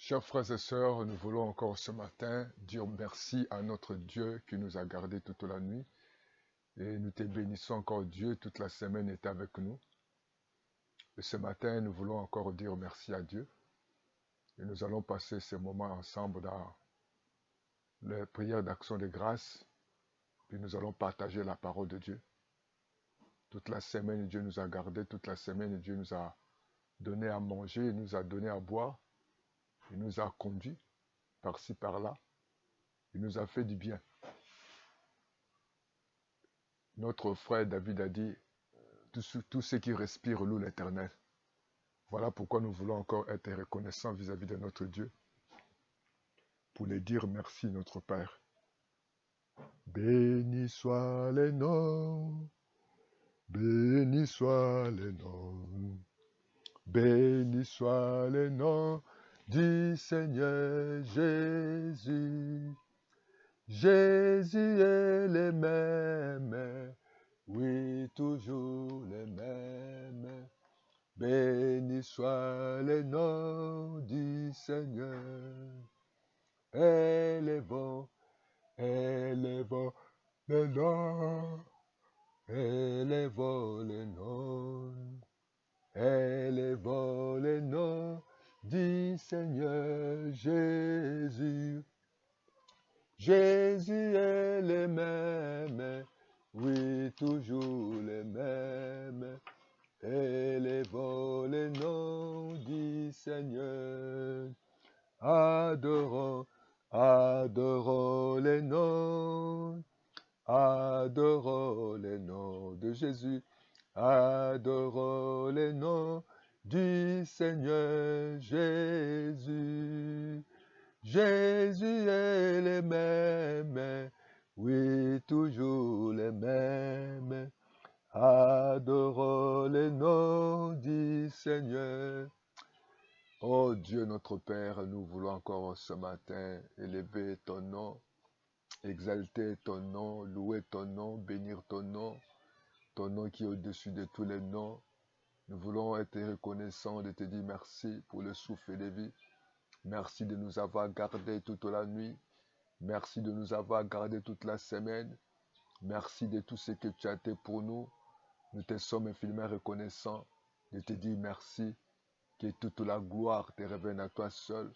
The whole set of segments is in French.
Chers frères et sœurs, nous voulons encore ce matin dire merci à notre Dieu qui nous a gardés toute la nuit. Et nous te bénissons encore, Dieu, toute la semaine est avec nous. Et ce matin, nous voulons encore dire merci à Dieu. Et nous allons passer ce moment ensemble dans les prières d'action de grâce. Puis nous allons partager la parole de Dieu. Toute la semaine, Dieu nous a gardés. Toute la semaine, Dieu nous a donné à manger, il nous a donné à boire. Il nous a conduits par-ci, par-là. Il nous a fait du bien. Notre frère David a dit, tout ce qui respire loue l'Éternel. Voilà pourquoi nous voulons encore être reconnaissants vis-à-vis de notre Dieu, pour lui dire merci, notre Père. Béni soit les noms, béni soit les noms, béni soit les noms du Seigneur Jésus. Jésus est le même, oui, toujours le même. Béni soit le nom du Seigneur. Élevons, élevons le nom, élevons le nom, élevons le nom du Seigneur Jésus. Jésus est le même, oui, toujours le même. Élevons le nom du Seigneur. Adorons, adorons le nom. Adorons le nom de Jésus. Adorons le nom du Seigneur Jésus. Jésus est le même, oui, toujours le même. Adorons le nom du Seigneur. Oh Dieu notre Père, nous voulons encore ce matin élever ton nom, exalter ton nom, louer ton nom, bénir ton nom qui est au-dessus de tous les noms. Nous voulons être reconnaissants de te dire merci pour le souffle de vie. Merci de nous avoir gardés toute la nuit. Merci de nous avoir gardés toute la semaine. Merci de tout ce que tu as été pour nous. Nous te sommes infiniment reconnaissants de te dire merci, que toute la gloire te revienne à toi seul.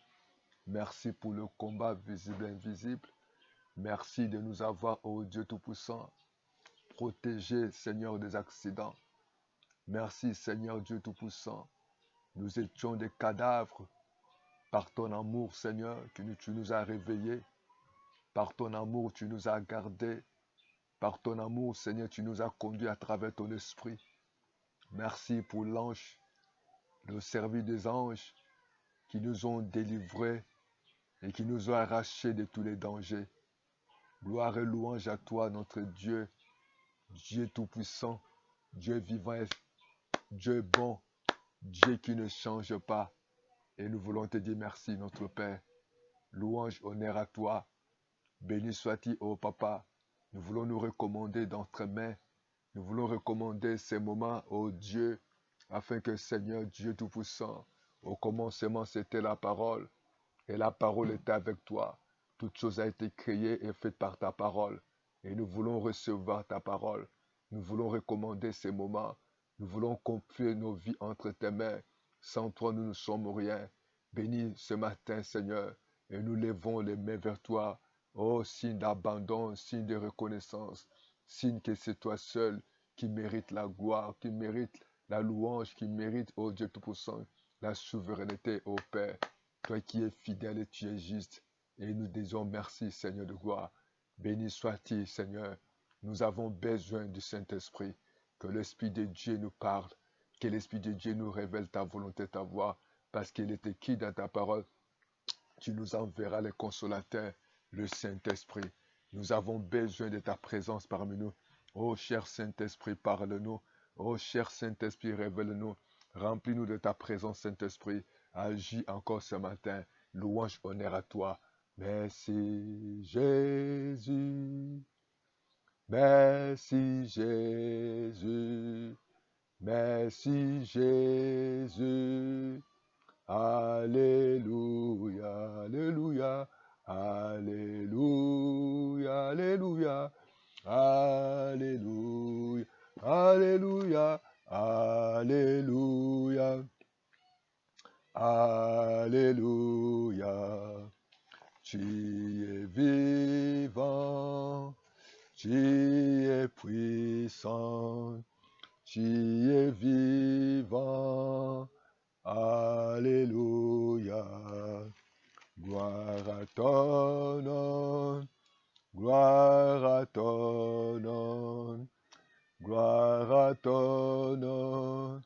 Merci pour le combat visible et invisible. Merci de nous avoir, ô Dieu Tout-Puissant, protégés, Seigneur, des accidents. Merci, Seigneur Dieu Tout-Puissant. Nous étions des cadavres. Par ton amour, Seigneur, tu nous as réveillés. Par ton amour, tu nous as gardés. Par ton amour, Seigneur, tu nous as conduits à travers ton esprit. Merci pour l'ange, le service des anges qui nous ont délivrés et qui nous ont arrachés de tous les dangers. Gloire et louange à toi, notre Dieu, Dieu Tout-Puissant, Dieu vivant, et Dieu bon, Dieu qui ne change pas. Et nous voulons te dire merci, notre Père. Louange, honneur à toi. Béni sois-tu, ô Papa. Nous voulons nous recommander dans tes mains. Nous voulons recommander ces moments, ô Dieu, afin que Seigneur Dieu Tout-Puissant, au commencement c'était la parole, et la parole était avec toi. Toute chose a été créée et faite par ta parole. Et nous voulons recevoir ta parole. Nous voulons recommander ces moments. Nous voulons confier nos vies entre tes mains. Sans toi, nous ne sommes rien. Bénis ce matin, Seigneur, et nous levons les mains vers toi. Oh, signe d'abandon, signe de reconnaissance, signe que c'est toi seul qui mérite la gloire, qui mérite la louange, qui mérite, oh Dieu Tout-Puissant, la souveraineté, ô Père. Toi qui es fidèle et tu es juste. Et nous disons merci, Seigneur de gloire. Béni sois-tu, Seigneur. Nous avons besoin du Saint-Esprit. Que l'Esprit de Dieu nous parle. Que l'Esprit de Dieu nous révèle ta volonté, ta voix. Parce qu'il est écrit dans ta parole. Tu nous enverras les consolateurs, le Saint-Esprit. Nous avons besoin de ta présence parmi nous. Ô cher Saint-Esprit, parle-nous. Ô cher Saint-Esprit, révèle-nous. Remplis-nous de ta présence, Saint-Esprit. Agis encore ce matin. Louange, honneur à toi. Merci Jésus. Merci Jésus. Merci Jésus. Alléluia, Alléluia, Alléluia, Alléluia, Alléluia, Alléluia, Alléluia, Alléluia. Tu es vivant, tu es puissant, tu es vivant. Alléluia. Gloire à ton nom, gloire à ton nom, gloire à ton nom.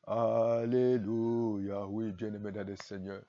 Alléluia. Oui, bien-aimé dans le Seigneur,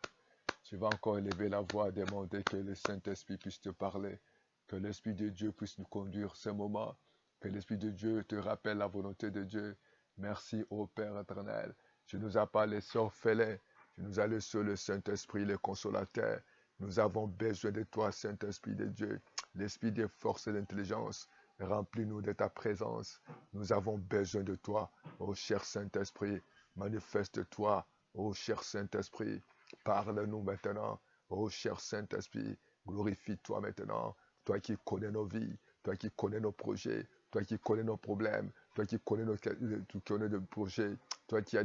tu vas encore élever la voix, demander que le Saint-Esprit puisse te parler, que l'Esprit de Dieu puisse nous conduire ce moment, que l'Esprit de Dieu te rappelle la volonté de Dieu. Merci, ô Père éternel. Tu nous as pas laissé orphelins, tu nous as laissé le Saint-Esprit, le consolateur. Nous avons besoin de toi, Saint-Esprit de Dieu, l'Esprit des forces et d'intelligence. Remplis-nous de ta présence. Nous avons besoin de toi, ô cher Saint-Esprit. Manifeste-toi, ô cher Saint-Esprit. Parle-nous maintenant, ô cher Saint-Esprit. Glorifie-toi maintenant, toi qui connais nos vies, toi qui connais nos projets, toi qui connais nos problèmes, toi qui connais nos projets, toi qui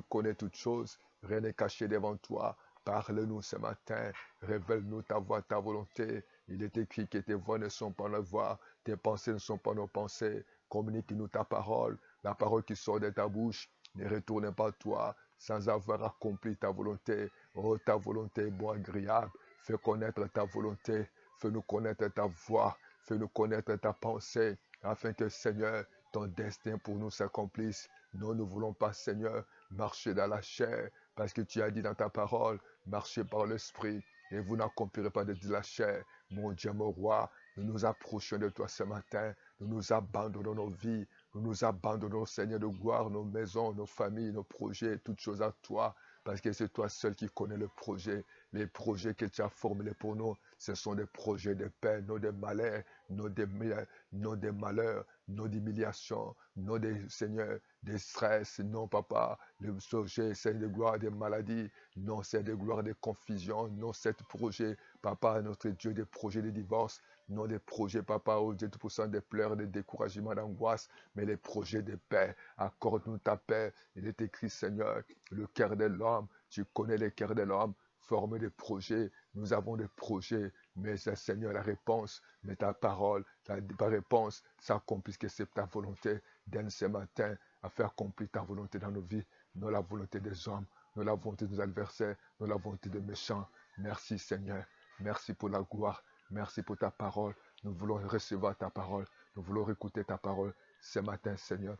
connais toutes choses. Rien n'est caché devant toi. Parle-nous ce matin, révèle-nous ta voix, ta volonté. Il est écrit que tes voix ne sont pas nos voix, tes pensées ne sont pas nos pensées. Communique-nous ta parole, la parole qui sort de ta bouche. Ne retourne pas à toi sans avoir accompli ta volonté. Oh, ta volonté est bon, agréable. Fais connaître ta volonté, fais-nous connaître ta voix, fais-nous connaître ta pensée, afin que, Seigneur, ton destin pour nous s'accomplisse. Nous ne voulons pas, Seigneur, marcher dans la chair, parce que tu as dit dans ta parole, marchez par l'Esprit, et vous n'accomplirez pas de la chair. Mon Dieu, mon roi, nous nous approchons de toi ce matin, nous nous abandonnons nos vies, nous nous abandonnons, Seigneur de gloire, nos maisons, nos familles, nos projets, toutes choses à toi, parce que c'est toi seul qui connais le projet. Les projets que tu as formulés pour nous, ce sont des projets de paix, non des malheurs, non des malheurs, non d'humiliation, non des, Seigneur, des stress, non, papa, le projet, c'est de gloire des maladies, non, c'est de gloire des confusions, non, c'est projet, papa, notre Dieu, des projets de divorce, non des projets, papa, oh Dieu, tout des pleurs, des découragements, d'angoisse, mais les projets de paix. Accorde-nous ta paix. Il est écrit, Seigneur, le cœur de l'homme, tu connais le cœur de l'homme, forme des projets. Nous avons des projets, mais c'est, Seigneur, la réponse, mais ta parole, ta réponse s'accomplit, que c'est ta volonté. Donne ce matin à faire accomplir ta volonté dans nos vies, non la volonté des hommes, non la volonté des adversaires, non la volonté des méchants. Merci, Seigneur. Merci pour la gloire. Merci pour ta parole. Nous voulons recevoir ta parole. Nous voulons écouter ta parole ce matin, Seigneur,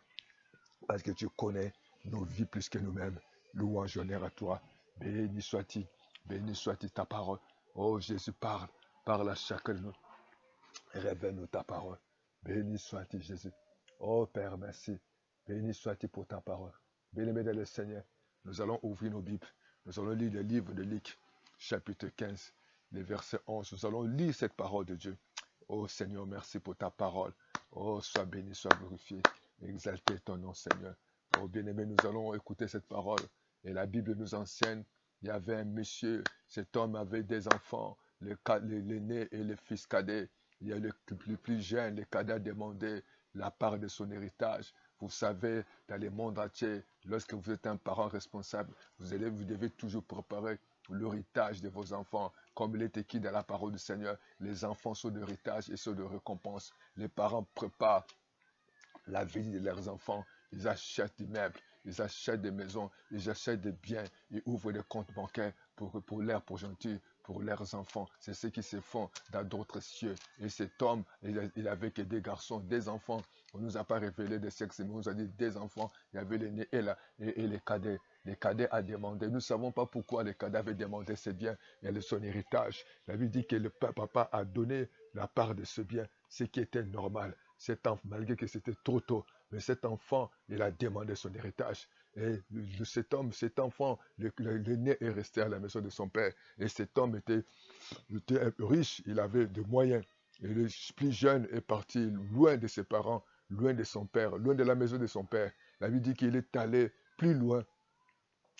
parce que tu connais nos vies plus que nous-mêmes. Louange, honneur à toi. Béni soit-il ta parole. Oh Jésus, parle, parle à chacun de nous. Révèle-nous ta parole. Béni soit-il Jésus. Oh Père, merci. Béni soit-il pour ta parole. Béni le Seigneur. Nous allons ouvrir nos Bibles. Nous allons lire le livre de Luc, chapitre 15, les versets 11. Nous allons lire cette parole de Dieu. Oh Seigneur, merci pour ta parole. Oh, sois béni, sois glorifié. Exalté ton nom, Seigneur. Oh bien-aimé, nous allons écouter cette parole. Et la Bible nous enseigne, il y avait un monsieur, cet homme avait des enfants, l'aîné et le fils cadet. Il y a le plus jeune, le cadet a demandé la part de son héritage. Vous savez, dans le monde entier, lorsque vous êtes un parent responsable, vous devez toujours préparer l'héritage de vos enfants. Comme il est écrit dans la parole du Seigneur, les enfants sont d'héritage et sont de récompense. Les parents préparent la vie de leurs enfants. Ils achètent des meubles, ils achètent des maisons, ils achètent des biens, ils ouvrent des comptes bancaires pour leurs progénitures, pour leurs enfants. C'est ce qui se font dans d'autres cieux. Et cet homme, il avait que des garçons, des enfants. On ne nous a pas révélé de sexe, mais on nous a dit des enfants. Il y avait l'aîné et les cadets. Les cadets a demandé. Nous ne savons pas pourquoi les cadets avaient demandé ce bien et son héritage. La Bible dit que le papa a donné la part de ce bien, ce qui était normal. Cet enfant, malgré que c'était trop tôt, mais cet enfant, il a demandé son héritage. Et cet enfant, l'aîné est resté à la maison de son père. Et cet homme était riche, il avait des moyens. Et le plus jeune est parti loin de ses parents, loin de son père, loin de la maison de son père. La Bible dit qu'il est allé plus loin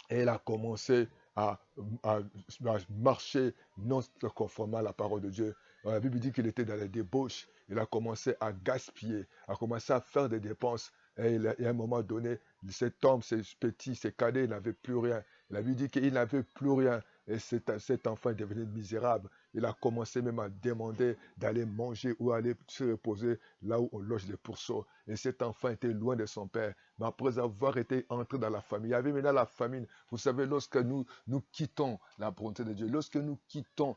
et il a commencé à, à- à marcher non conformément à la parole de Dieu. La Bible dit qu'il était dans la débauche. Il a commencé à gaspiller, a commencé à faire des dépenses. Et à un moment donné, cet homme, ses petits, ses cadets, il n'avait plus rien. La Bible dit qu'il n'avait plus rien. Et cet enfant est devenu misérable. Il a commencé même à demander d'aller manger ou aller se reposer là où on loge les pourceaux. Et cet enfant était loin de son père. Mais après avoir été entré dans la famille, il y avait maintenant la famine. Vous savez, lorsque nous quittons la volonté de Dieu, lorsque nous quittons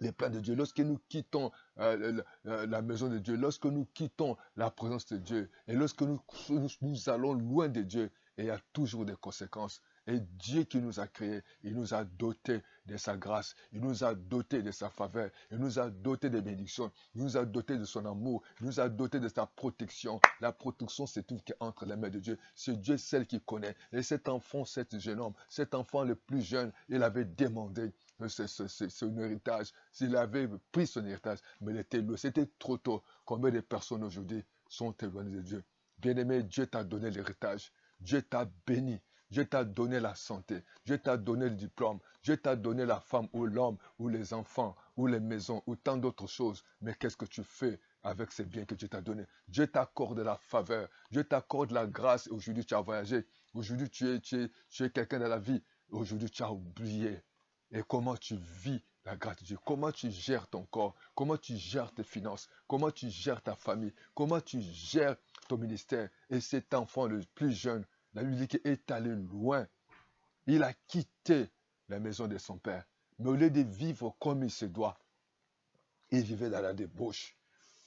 les plans de Dieu, lorsque nous quittons la maison de Dieu, lorsque nous quittons la présence de Dieu, et lorsque nous allons loin de Dieu, et il y a toujours des conséquences. Et Dieu qui nous a créés, il nous a dotés de sa grâce, il nous a dotés de sa faveur, il nous a dotés de bénédictions, il nous a dotés de son amour, il nous a dotés de sa protection. La protection, c'est tout qui est entre les mains de Dieu. C'est Dieu seul qui connaît. Et cet enfant, cet jeune homme, cet enfant le plus jeune, il avait demandé son héritage. S'il avait pris son héritage, mais il était loin. C'était trop tôt. Combien de personnes aujourd'hui sont éloignées de Dieu? Bien-aimé, Dieu t'a donné l'héritage. Dieu t'a béni. Dieu t'a donné la santé. Dieu t'a donné le diplôme. Dieu t'a donné la femme ou l'homme ou les enfants ou les maisons ou tant d'autres choses. Mais qu'est-ce que tu fais avec ces biens que Dieu t'a donnés? Dieu t'accorde la faveur. Dieu t'accorde la grâce. Aujourd'hui, tu as voyagé. Aujourd'hui, tu es quelqu'un dans la vie. Aujourd'hui, tu as oublié. Et comment tu vis la grâce de Dieu? Comment tu gères ton corps? Comment tu gères tes finances? Comment tu gères ta famille? Comment tu gères ton ministère? Et cet enfant le plus jeune, la Bible dit qu'il est allé loin. Il a quitté la maison de son père. Mais au lieu de vivre comme il se doit, il vivait dans la débauche.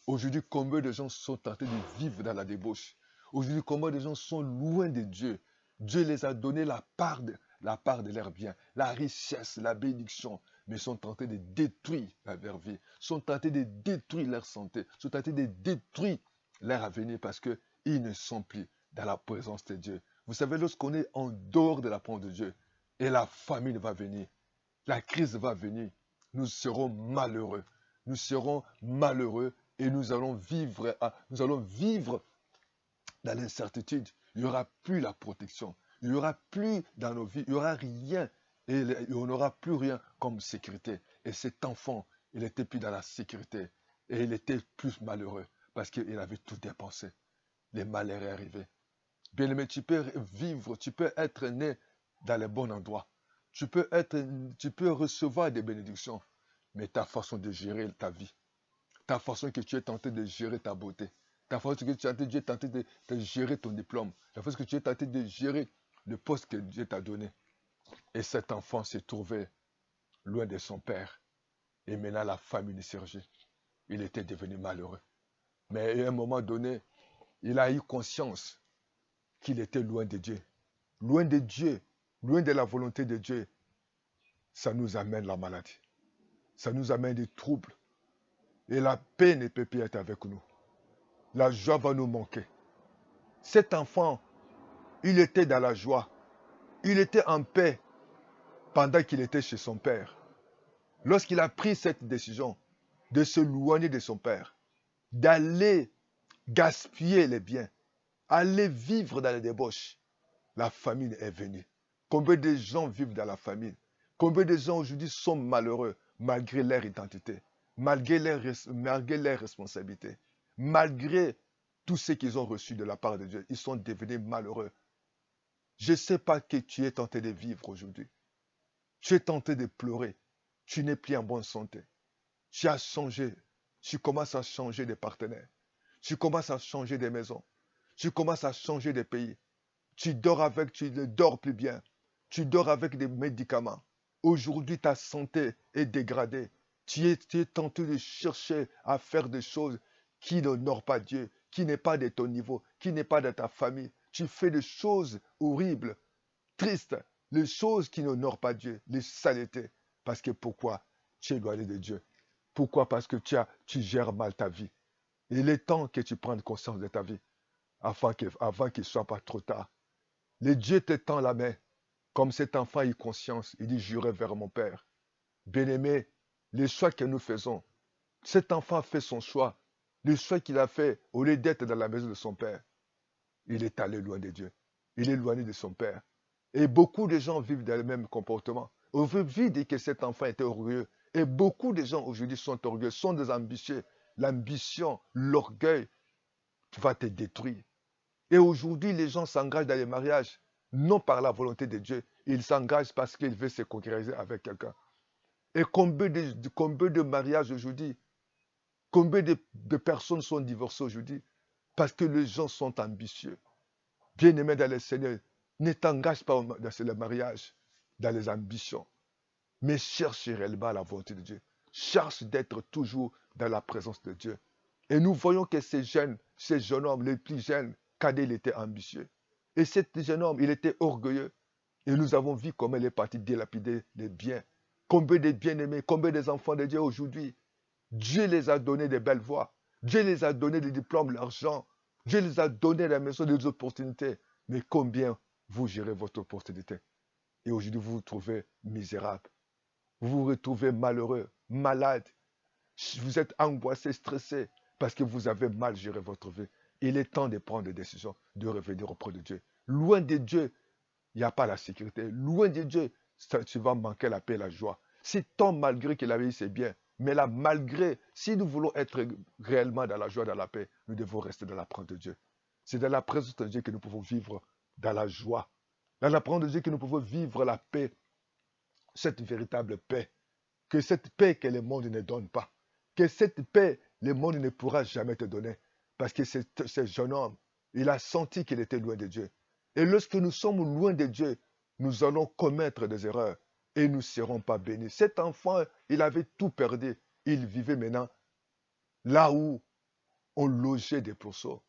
Aujourd'hui, combien de gens sont tentés de vivre dans la débauche? Aujourd'hui, combien de gens sont loin de Dieu? Dieu les a donné la part de leurs biens, la richesse, la bénédiction, mais sont tentés de détruire leur vie, sont tentés de détruire leur santé, sont tentés de détruire leur avenir parce qu'ils ne sont plus dans la présence de Dieu. Vous savez, lorsqu'on est en dehors de la présence de Dieu, et la famine va venir, la crise va venir, nous serons malheureux. Nous serons malheureux et nous allons vivre dans l'incertitude. Il n'y aura plus la protection. Il n'y aura plus dans nos vies, il n'y aura rien. Et on n'aura plus rien comme sécurité. Et cet enfant, il n'était plus dans la sécurité. Et il était plus malheureux parce qu'il avait tout dépensé. Les malheurs est arrivé. Bien aimé, tu peux vivre, tu peux être né dans les bons endroits. Tu peux recevoir des bénédictions. Mais ta façon de gérer ta vie, ta façon que tu es tenté de gérer ta beauté, ta façon que tu es tenté de gérer ton diplôme, la façon que tu es tenté de gérer le poste que Dieu t'a donné. Et cet enfant s'est trouvé loin de son père. Et maintenant, la famine surgit. Il était devenu malheureux. Mais à un moment donné, il a eu conscience qu'il était loin de Dieu. Loin de Dieu, loin de la volonté de Dieu. Ça nous amène la maladie. Ça nous amène des troubles. Et la paix ne peut plus être avec nous. La joie va nous manquer. Cet enfant, il était dans la joie. Il était en paix pendant qu'il était chez son père. Lorsqu'il a pris cette décision de se loigner de son père, d'aller gaspiller les biens, aller vivre dans les débauches, la famine est venue. Combien de gens vivent dans la famine? Combien de gens aujourd'hui sont malheureux malgré leur identité, malgré leur responsabilité, malgré tout ce qu'ils ont reçu de la part de Dieu? Ils sont devenus malheureux. Je ne sais pas que tu es tenté de vivre aujourd'hui. Tu es tenté de pleurer. Tu n'es plus en bonne santé. Tu as changé. Tu commences à changer de partenaire. Tu commences à changer de maison. Tu commences à changer de pays. Tu ne dors plus bien. Tu dors avec des médicaments. Aujourd'hui, ta santé est dégradée. Tu es tenté de chercher à faire des choses qui n'honorent pas Dieu, qui n'est pas de ton niveau, qui n'est pas de ta famille. Tu fais des choses horribles, tristes, les choses qui n'honorent pas Dieu, les saletés. Parce que pourquoi? Tu es éloigné de Dieu. Pourquoi? Parce que tu gères mal ta vie. Il est temps que tu prennes conscience de ta vie avant qu'il ne soit pas trop tard. Le Dieu te tend la main. Comme cet enfant a eu conscience, il dit, j'irai vers mon Père. Bien-aimé, les choix que nous faisons, cet enfant a fait son choix. Le choix qu'il a fait, au lieu d'être dans la maison de son Père, il est allé loin de Dieu. Il est éloigné de son Père. Et beaucoup de gens vivent dans le même comportement. On veut vite dire que cet enfant était orgueilleux. Et beaucoup de gens aujourd'hui sont orgueilleux, sont des ambitieux. L'ambition, l'orgueil va te détruire. Et aujourd'hui, les gens s'engagent dans les mariages, non par la volonté de Dieu. Ils s'engagent parce qu'ils veulent se concrétiser avec quelqu'un. Et combien de mariages aujourd'hui, combien de personnes sont divorcées aujourd'hui parce que les gens sont ambitieux. Bien-aimé dans le Seigneur, ne t'engage pas dans le mariage, dans les ambitions, mais cherche réellement la volonté de Dieu. Cherche d'être toujours dans la présence de Dieu. Et nous voyons que ces jeunes hommes, les plus jeunes, cadets, il était ambitieux. Et ce jeune homme, il était orgueilleux. Et nous avons vu comment il est parti dilapider les biens. Combien de bien-aimés, combien des enfants de Dieu aujourd'hui, Dieu les a donné des belles voies. Dieu les a donné des diplômes, l'argent. Dieu les a donné la maison, des opportunités. Mais combien vous gérez votre opportunité? Et aujourd'hui, vous vous trouvez misérable. Vous vous retrouvez malheureux, malade. Vous êtes angoissé, stressé parce que vous avez mal géré votre vie. Il est temps de prendre des décisions, de revenir auprès de Dieu. Loin de Dieu, il n'y a pas la sécurité. Loin de Dieu, tu vas manquer la paix et la joie. C'est tant malgré qu'il avait eu ses biens. Mais là, malgré, si nous voulons être réellement dans la joie, dans la paix, nous devons rester dans la présence de Dieu. C'est dans la présence de Dieu que nous pouvons vivre dans la joie. Dans la présence de Dieu que nous pouvons vivre la paix, cette véritable paix. Que cette paix que le monde ne donne pas. Que cette paix, le monde ne pourra jamais te donner. Parce que ce jeune homme, il a senti qu'il était loin de Dieu. Et lorsque nous sommes loin de Dieu, nous allons commettre des erreurs et nous ne serons pas bénis. Cet enfant, il avait tout perdu. Il vivait maintenant là où on logeait des pourceaux.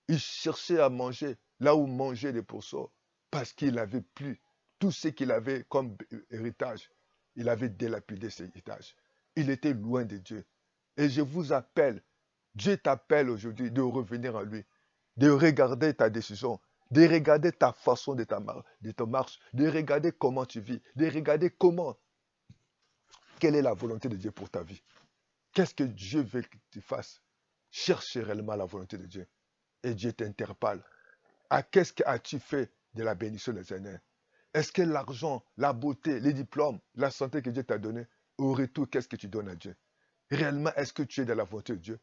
Il cherchait à manger là où mangeaient des pourceaux parce qu'il n'avait plus tout ce qu'il avait comme héritage. Il avait dilapidé ses héritages. Il était loin de Dieu. Et je vous appelle, Dieu t'appelle aujourd'hui de revenir à lui, de regarder ta décision, de regarder ta façon de ta marche, de regarder comment tu vis, de regarder quelle est la volonté de Dieu pour ta vie. Qu'est-ce que Dieu veut que tu fasses? Cherche réellement la volonté de Dieu. Et Dieu t'interpelle. Qu'est-ce que as-tu fait de la bénédiction des Seigneurs? Est-ce que l'argent, la beauté, les diplômes, la santé que Dieu t'a donné, au retour, qu'est-ce que tu donnes à Dieu? Réellement, est-ce que tu es dans la volonté de Dieu?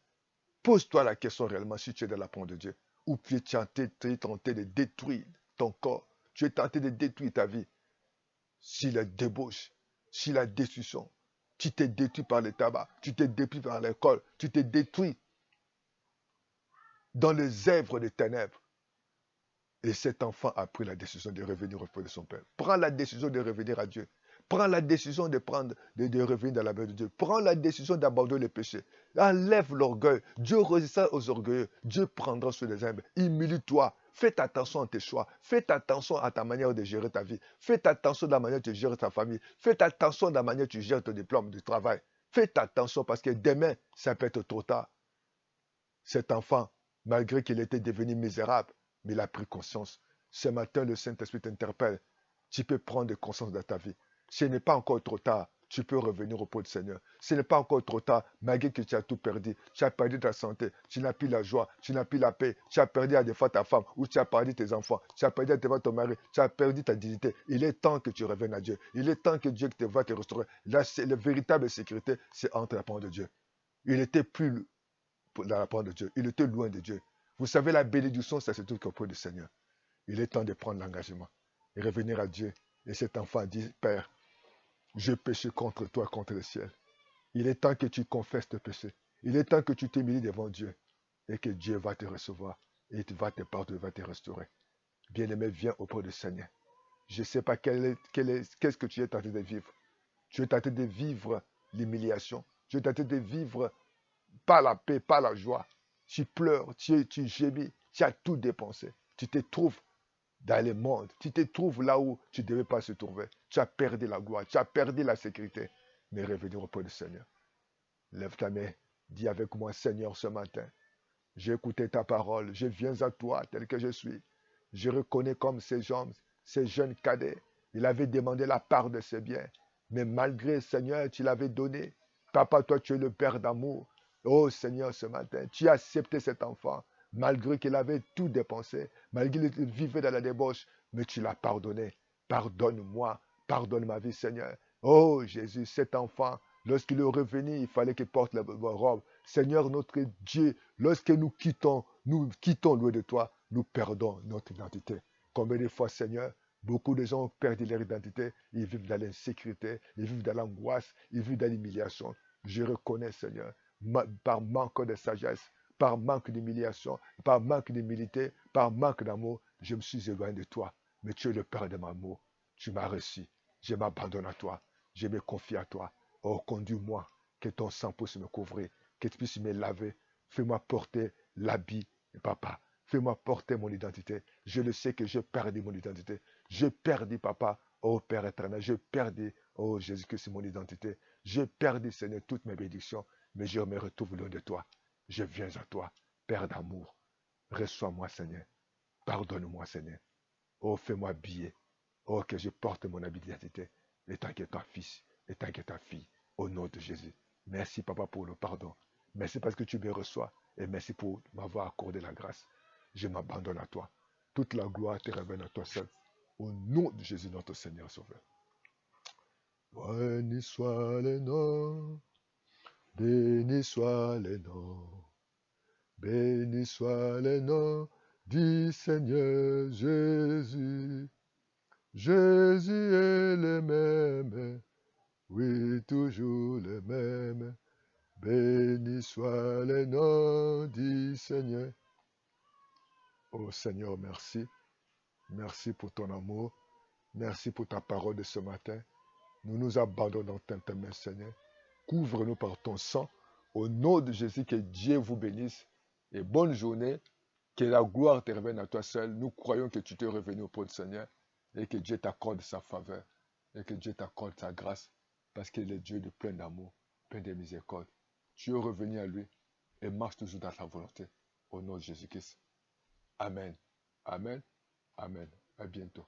Pose-toi la question réellement si tu es dans la volonté de Dieu. Ou tu es tenté de détruire ton corps. Tu es tenté de détruire ta vie. Si la débauche, si la destruction, tu t'es détruit par le tabac, tu t'es détruit par l'alcool, tu t'es détruit dans les œuvres des ténèbres. Et cet enfant a pris la décision de revenir auprès de son père. Prends la décision de revenir à Dieu. Prends la décision de revenir dans la main de Dieu. Prends la décision d'abandonner le péché. Enlève l'orgueil. Dieu résiste aux orgueilleux. Dieu prendra sur les humbles. Humilie-toi. Fais attention à tes choix. Fais attention à ta manière de gérer ta vie. Fais attention à la manière dont tu gères ta famille. Fais attention à la manière dont tu gères ton diplôme de travail. Fais attention parce que demain, ça peut être trop tard. Cet enfant, malgré qu'il était devenu misérable, mais il a pris conscience. Ce matin, le Saint-Esprit t'interpelle. Tu peux prendre conscience de ta vie. Ce n'est pas encore trop tard. Tu peux revenir auprès du Seigneur. Ce n'est pas encore trop tard, malgré que tu as tout perdu. Tu as perdu ta santé, tu n'as plus la joie, tu n'as plus la paix. Tu as perdu à des fois ta femme, ou tu as perdu tes enfants, tu as perdu à des fois ton mari, tu as perdu ta dignité. Il est temps que tu reviennes à Dieu. Il est temps que Dieu va te restaurer. Là, la véritable sécurité, c'est entre la parole de Dieu. Il n'était plus dans la parole de Dieu. Il était loin de Dieu. Vous savez, la bénédiction, ça se trouve auprès du Seigneur. Il est temps de prendre l'engagement et revenir à Dieu. Et cet enfant dit, Père, je péché contre toi, contre le ciel. Il est temps que tu confesses tes péchés. Il est temps que tu t'humilies devant Dieu et que Dieu va te recevoir et il va te pardonner, va te restaurer. Bien-aimé, viens auprès du Seigneur. Je ne sais pas qu'est-ce que tu es tenté de vivre. Tu es tenté de vivre l'humiliation. Tu es tenté de vivre pas la paix, pas la joie. Tu pleures, tu gémis, tu as tout dépensé. Tu te trouves dans le monde. Tu te trouves là où tu ne devais pas se trouver. Tu as perdu la gloire, tu as perdu la sécurité. Mais revenir auprès du Seigneur. Lève ta main, dis avec moi, Seigneur, ce matin. J'ai écouté ta parole, je viens à toi tel que je suis. Je reconnais comme ces gens, ces jeunes cadets. Il avait demandé la part de ses biens. Mais malgré, Seigneur, tu l'avais donné. Papa, toi, tu es le Père d'amour. Oh Seigneur, ce matin, tu as accepté cet enfant, malgré qu'il avait tout dépensé, malgré qu'il vivait dans la débauche, mais tu l'as pardonné. Pardonne-moi. Pardonne ma vie, Seigneur. Oh Jésus, cet enfant, lorsqu'il est revenu, il fallait qu'il porte la robe. Seigneur notre Dieu, lorsque nous quittons loin de toi, nous perdons notre identité. Combien de fois, Seigneur, beaucoup de gens ont perdu leur identité, ils vivent dans l'insécurité, ils vivent dans l'angoisse, ils vivent dans l'humiliation. Je reconnais, Seigneur, par manque de sagesse, par manque d'humiliation, par manque d'humilité, par manque d'amour, je me suis éloigné de toi. Mais tu es le Père de mon amour. Tu m'as reçu. Je m'abandonne à toi. Je me confie à toi. Oh, conduis-moi. Que ton sang puisse me couvrir. Que tu puisses me laver. Fais-moi porter l'habit, papa. Fais-moi porter mon identité. Je le sais que j'ai perdu mon identité. J'ai perdu, papa. Oh, Père éternel. J'ai perdu, oh, Jésus-Christ, mon identité. J'ai perdu, Seigneur, toutes mes bénédictions. Mais je me retrouve loin de toi. Je viens à toi, Père d'amour. Reçois-moi, Seigneur. Pardonne-moi, Seigneur. Oh, fais-moi billet. Oh, que je porte mon habit d'identité. Et tant que ta fils, et tant que ta fille, au nom de Jésus. Merci, papa, pour le pardon. Merci parce que tu me reçois. Et merci pour m'avoir accordé la grâce. Je m'abandonne à toi. Toute la gloire te revient à toi seul. Au nom de Jésus, notre Seigneur Sauveur. Béni soit le nom. Béni soit le nom. Béni soit le nom du Seigneur Jésus. Jésus est le même, oui, toujours le même. Béni soit le nom du Seigneur. Oh Seigneur, merci. Merci pour ton amour. Merci pour ta parole de ce matin. Nous nous abandonnons dans ta main, Seigneur. Couvre-nous par ton sang. Au nom de Jésus, que Dieu vous bénisse. Et bonne journée. Que la gloire te revienne à toi seul. Nous croyons que tu t'es revenu auprès du Seigneur et que Dieu t'accorde sa faveur et que Dieu t'accorde sa grâce parce qu'il est Dieu de plein d'amour, plein de miséricorde. Tu es revenu à lui et marche toujours dans sa volonté. Au nom de Jésus-Christ. Amen. Amen. Amen. À bientôt.